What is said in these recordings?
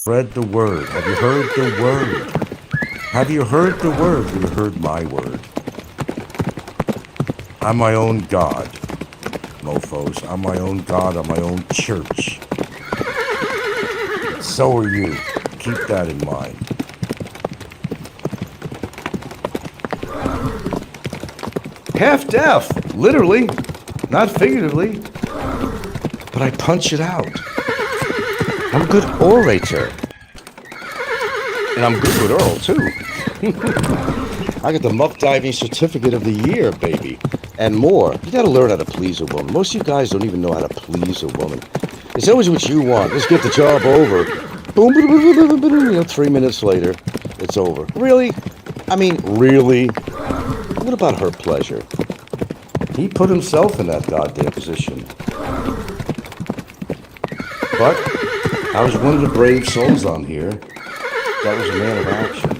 Spread the word. Have you heard the word? Have you heard the word? Have you heard my word? I'm my own God, mofos. I'm my own God. I'm my own church. So are you. Keep that in mind. Half deaf, literally, not figuratively. But I punch it out. I'm a good orator. And I'm good with Earl, too. I got the muck diving certificate of the year, baby. And more. You gotta learn how to please a woman. Most of you guys don't even know how to please a woman. It's always what you want. Let's get the job over. Boom, boom, boom, boom, boom, boom. 3 minutes later, it's over. Really? I mean, really? What about her pleasure? He put himself in that goddamn position. But I was one of the brave souls on here. That was a man of action.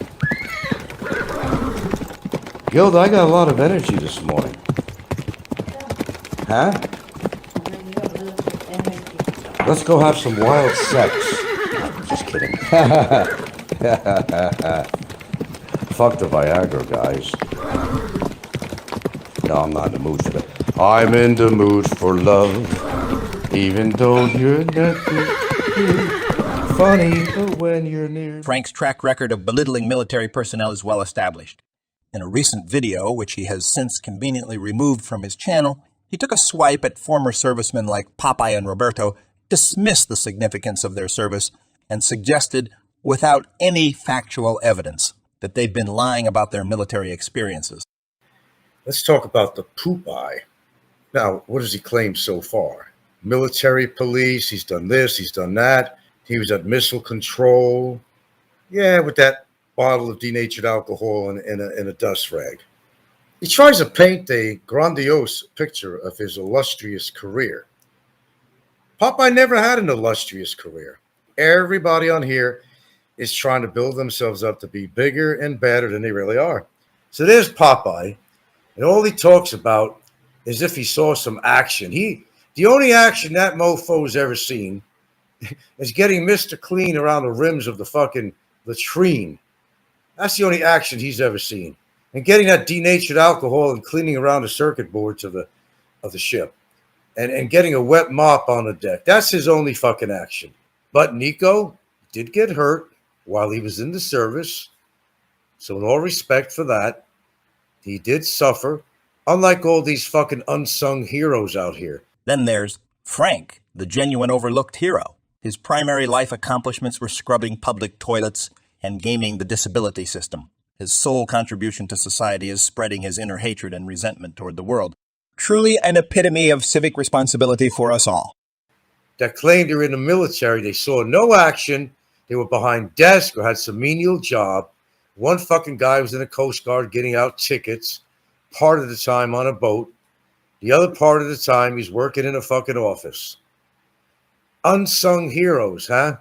Gilda, I got a lot of energy this morning. Huh? Let's go have some wild sex. Just kidding. Fuck the Viagra, guys. No, I'm not in the mood for that. I'm in the mood for love, even though you're not funny when you're near. Frank's track record of belittling military personnel is well established. In a recent video, which he has since conveniently removed from his channel, he took a swipe at former servicemen like Popeye and Roberto, dismissed the significance of their service, and suggested, without any factual evidence, that they'd been lying about their military experiences. Let's talk about the Popeye. Now, what has he claimed so far? Military police, he's done this, he's done that. He was at missile control. Yeah, with that bottle of denatured alcohol in a dust rag. He tries to paint a grandiose picture of his illustrious career. Popeye never had an illustrious career. Everybody on here is trying to build themselves up to be bigger and better than they really are. So there's Popeye, and all he talks about is if he saw some action. The only action that mofo's ever seen is getting Mr. Clean around the rims of the fucking latrine. That's the only action he's ever seen. And getting that denatured alcohol and cleaning around the circuit boards of the ship. And getting a wet mop on the deck. That's his only fucking action. But Nico did get hurt while he was in the service. So in all respect for that, he did suffer, unlike all these fucking unsung heroes out here. Then there's Frank, the genuine overlooked hero. His primary life accomplishments were scrubbing public toilets and gaming the disability system. His sole contribution to society is spreading his inner hatred and resentment toward the world. Truly an epitome of civic responsibility for us all. That claimed they were in the military, they saw no action, they were behind desk or had some menial job. One fucking guy was in the Coast Guard getting out tickets, part of the time on a boat. The other part of the time he's working in a fucking office. Unsung heroes, huh?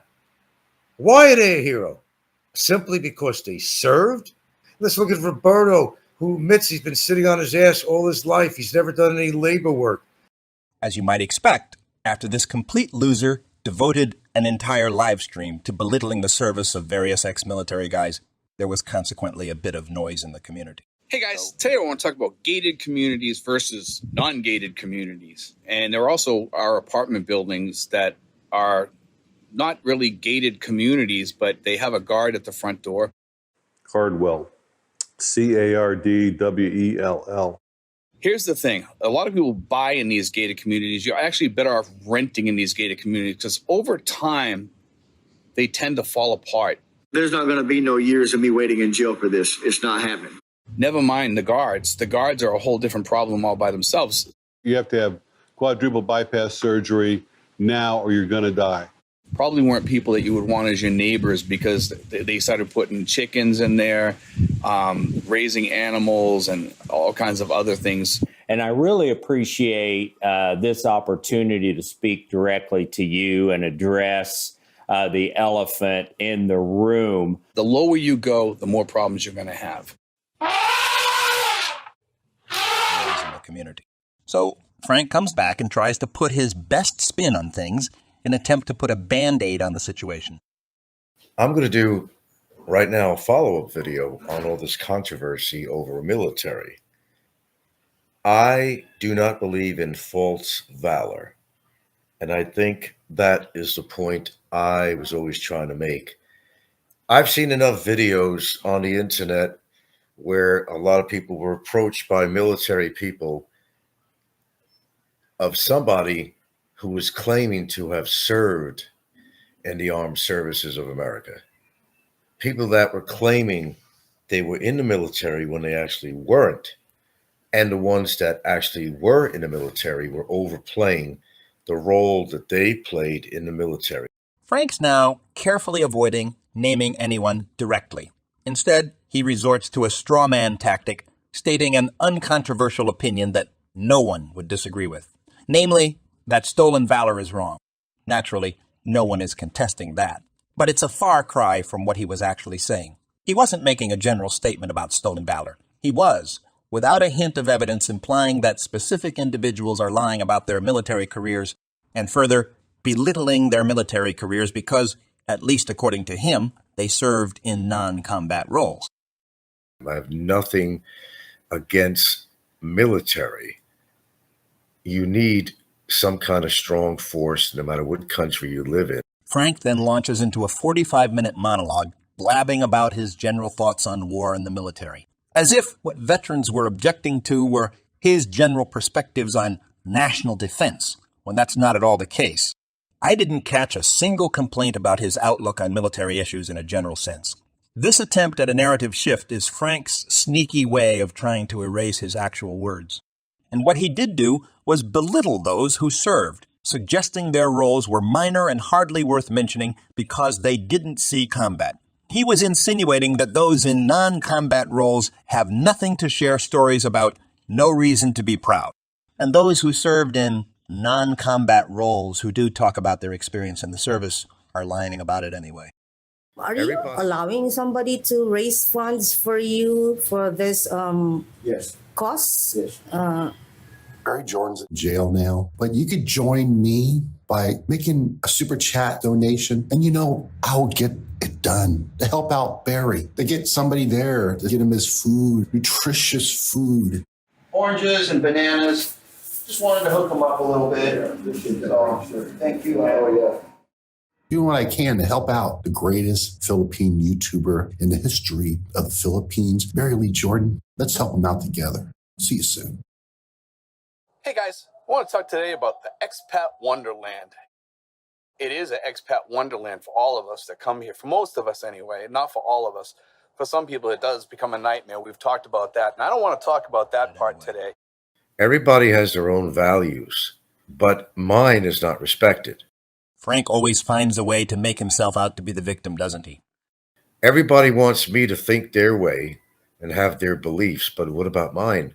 Why are they a hero? Simply because they served? Let's look at Roberto, who admits he's been sitting on his ass all his life. He's never done any labor work. As you might expect, after this complete loser devoted an entire live stream to belittling the service of various ex-military guys, there was consequently a bit of noise in the community. Hey guys, today I want to talk about gated communities versus non-gated communities. And there also are apartment buildings that are not really gated communities, but they have a guard at the front door. Cardwell, Cardwell. Here's the thing. A lot of people buy in these gated communities. You're actually better off renting in these gated communities because over time, they tend to fall apart. There's not going to be no years of me waiting in jail for this. It's not happening. Never mind the guards. The guards are a whole different problem all by themselves. You have to have quadruple bypass surgery now or you're going to die. Probably weren't people that you would want as your neighbors because they started putting chickens in there, raising animals and all kinds of other things. And I really appreciate this opportunity to speak directly to you and address the elephant in the room. The lower you go, the more problems you're going to have. In the community. So Frank comes back and tries to put his best spin on things in an attempt to put a Band-Aid on the situation. I'm going to do right now a follow-up video on all this controversy over military. I do not believe in false valor. And I think that is the point I was always trying to make. I've seen enough videos on the internet where a lot of people were approached by military people of somebody who was claiming to have served in the armed services of America. People that were claiming they were in the military when they actually weren't. And the ones that actually were in the military were overplaying the role that they played in the military. Frank's now carefully avoiding naming anyone directly. Instead, he resorts to a straw man tactic, stating an uncontroversial opinion that no one would disagree with. Namely, that stolen valor is wrong. Naturally, no one is contesting that. But it's a far cry from what he was actually saying. He wasn't making a general statement about stolen valor. He was, without a hint of evidence implying that specific individuals are lying about their military careers, and further, belittling their military careers because, at least according to him, they served in non-combat roles. I have nothing against military. You need some kind of strong force no matter what country you live in. Frank then launches into a 45-minute monologue, blabbing about his general thoughts on war and the military, as if what veterans were objecting to were his general perspectives on national defense, when that's not at all the case. I didn't catch a single complaint about his outlook on military issues in a general sense. This attempt at a narrative shift is Frank's sneaky way of trying to erase his actual words. And what he did do was belittle those who served, suggesting their roles were minor and hardly worth mentioning because they didn't see combat. He was insinuating that those in non-combat roles have nothing to share stories about, no reason to be proud. And those who served in non-combat roles who do talk about their experience in the service are lying about it anyway. Are you allowing somebody to raise funds for you for this Yes. cause? Yes. Barry Jordan's in jail now, but you could join me by making a super chat donation, and I'll get it done to help out Barry, to get somebody there, to get him his food, nutritious food. Oranges and bananas. Just wanted to hook them up a little bit. So, thank you. Oh, yeah. Doing what I can to help out the greatest Philippine YouTuber in the history of the Philippines, Barry Lee Jordan. Let's help him out together. See you soon. Hey guys, I want to talk today about the expat wonderland. It is an expat wonderland for all of us that come here, for most of us anyway, not for all of us. For some people, it does become a nightmare. We've talked about that, and I don't want to talk about that part today. Everybody has their own values, but mine is not respected. Frank always finds a way to make himself out to be the victim, doesn't he? Everybody wants me to think their way and have their beliefs, but what about mine?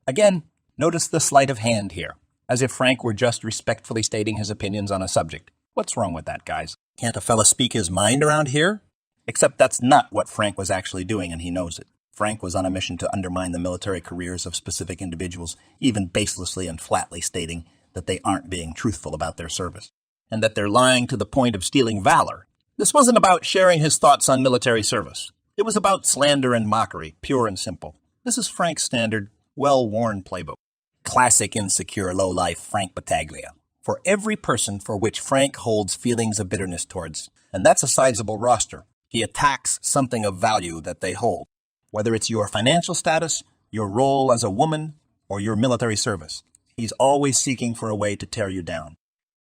Again, notice the sleight of hand here, as if Frank were just respectfully stating his opinions on a subject. What's wrong with that, guys? Can't a fella speak his mind around here? Except that's not what Frank was actually doing, and he knows it. Frank was on a mission to undermine the military careers of specific individuals, even baselessly and flatly stating that they aren't being truthful about their service, and that they're lying to the point of stealing valor. This wasn't about sharing his thoughts on military service. It was about slander and mockery, pure and simple. This is Frank's standard, well-worn playbook. Classic insecure low-life Frank Battaglia. For every person for which Frank holds feelings of bitterness towards, and that's a sizable roster, he attacks something of value that they hold, whether it's your financial status, your role as a woman, or your military service. He's always seeking for a way to tear you down.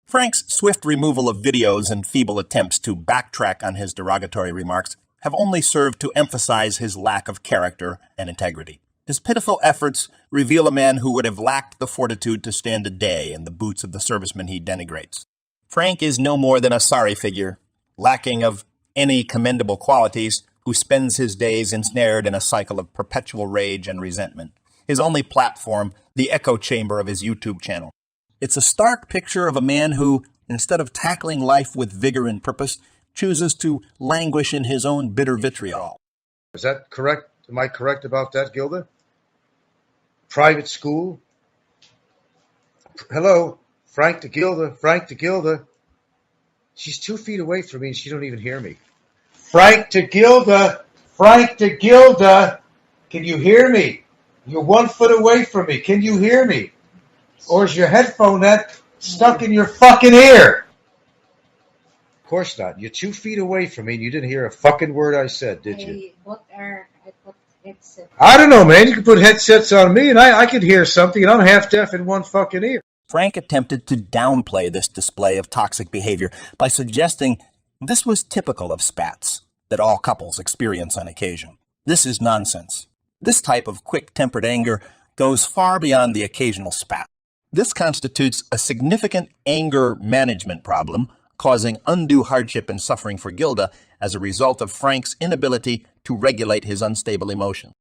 Frank's swift removal of videos and feeble attempts to backtrack on his derogatory remarks have only served to emphasize his lack of character and integrity. His pitiful efforts reveal a man who would have lacked the fortitude to stand a day in the boots of the servicemen he denigrates. Frank is no more than a sorry figure, lacking of any commendable qualities, who spends his days ensnared in a cycle of perpetual rage and resentment. His only platform, the echo chamber of his YouTube channel. It's a stark picture of a man who, instead of tackling life with vigor and purpose, chooses to languish in his own bitter vitriol. Is that correct? Am I correct about that, Gilda? Private school? Hello, Frank to Gilda. She's 2 feet away from me and she don't even hear me. Frank to Gilda. Frank to Gilda. Can you hear me? You're 1 foot away from me. Can you hear me? Or is your headphone net stuck in your fucking ear? Of course not. You're 2 feet away from me and you didn't hear a fucking word I said, did you? I put headset. I don't know, man. You can put headsets on me and I could hear something and I'm half deaf in one fucking ear. Frank attempted to downplay this display of toxic behavior by suggesting this was typical of spats that all couples experience on occasion. This is nonsense. This type of quick-tempered anger goes far beyond the occasional spat. This constitutes a significant anger management problem, causing undue hardship and suffering for Gilda as a result of Frank's inability to regulate his unstable emotion.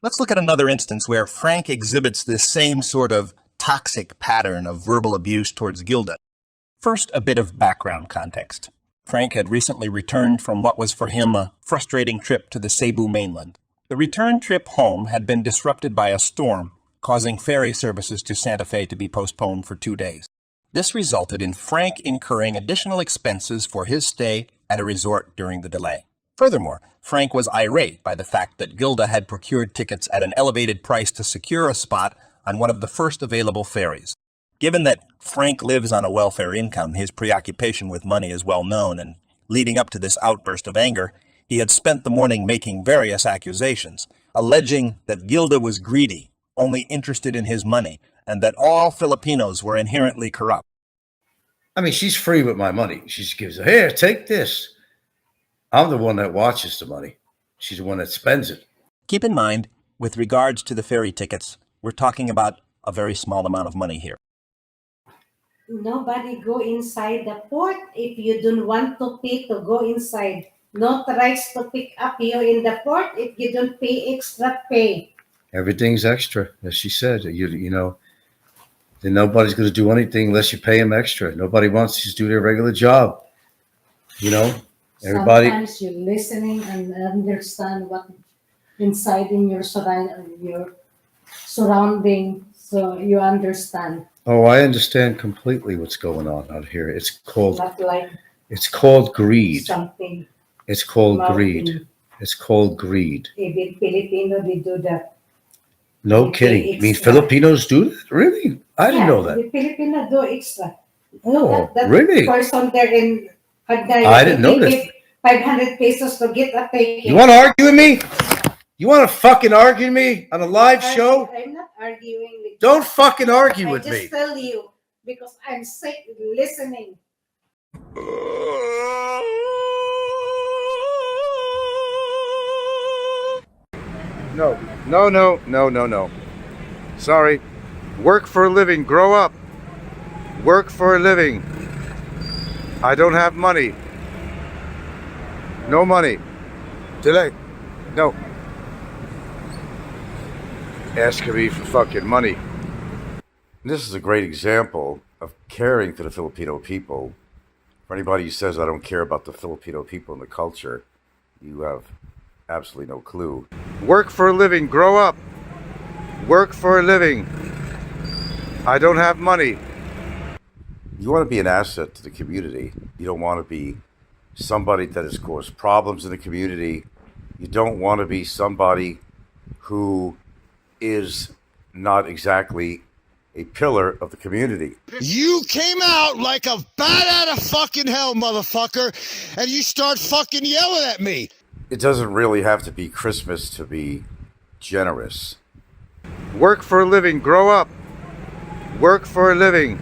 Let's look at another instance where Frank exhibits this same sort of toxic pattern of verbal abuse towards Gilda. First, a bit of background context. Frank had recently returned from what was for him a frustrating trip to the Cebu mainland. The return trip home had been disrupted by a storm, causing ferry services to Santa Fe to be postponed for 2 days. This resulted in Frank incurring additional expenses for his stay at a resort during the delay. Furthermore, Frank was irate by the fact that Gilda had procured tickets at an elevated price to secure a spot on one of the first available ferries. Given that Frank lives on a welfare income, his preoccupation with money is well known, and leading up to this outburst of anger, he had spent the morning making various accusations, alleging that Gilda was greedy, only interested in his money, and that all Filipinos were inherently corrupt. I mean, she's free with my money. She just gives it, here, take this. I'm the one that watches the money. She's the one that spends it. Keep in mind, with regards to the ferry tickets, we're talking about a very small amount of money here. Nobody go inside the port if you don't want to pay to go inside. No rights to pick up you in the port if you don't pay extra pay. Everything's extra, as she said. You know, then nobody's going to do anything unless you pay them extra. Nobody wants to just do their regular job. You know, everybody. Sometimes you're listening and understand what inside in your surrounding, so you understand. Oh, I understand completely what's going on out here. It's called Not like greed. something. It's called Mountain. greed. It's called greed. Even Filipino, they do that. No They kidding. pay You mean extra. Filipinos do that? Really? I didn't know that. The Filipino do extra. Oh, That really? person there in Hagday, I didn't know they this. give 500 pesos to get a ticket. You want to argue with me? You want to fucking argue with me on a live show? I'm not arguing with you. Don't fucking argue with I me. just tell you because I'm sick of listening. No. Sorry. Work for a living. Grow up. Work for a living. I don't have money. No money. Delay. No. Asking me for fucking money. This is a great example of caring for the Filipino people. For anybody who says I don't care about the Filipino people and the culture, you have absolutely no clue. Work for a living. Grow up. Work for a living. I don't have money. You want to be an asset to the community. You don't want to be somebody that has caused problems in the community. You don't want to be somebody who is not exactly a pillar of the community. You came out like a bat out of fucking hell, motherfucker, and you start fucking yelling at me. It doesn't really have to be Christmas to be generous. Work for a living. Grow up. Work for a living.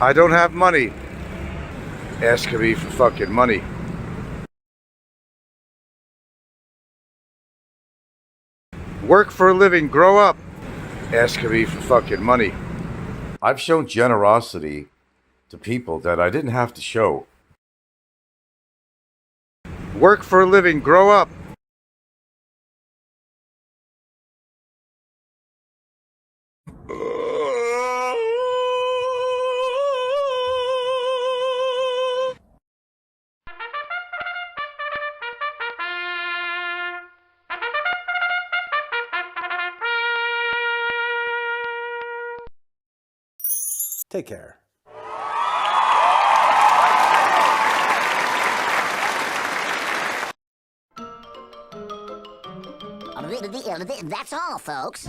I don't have money. Asking me for fucking money. Work for a living. Grow up. Asking me for fucking money. I've shown generosity to people that I didn't have to show. Work for a living. Grow up. Take care. That's all, folks.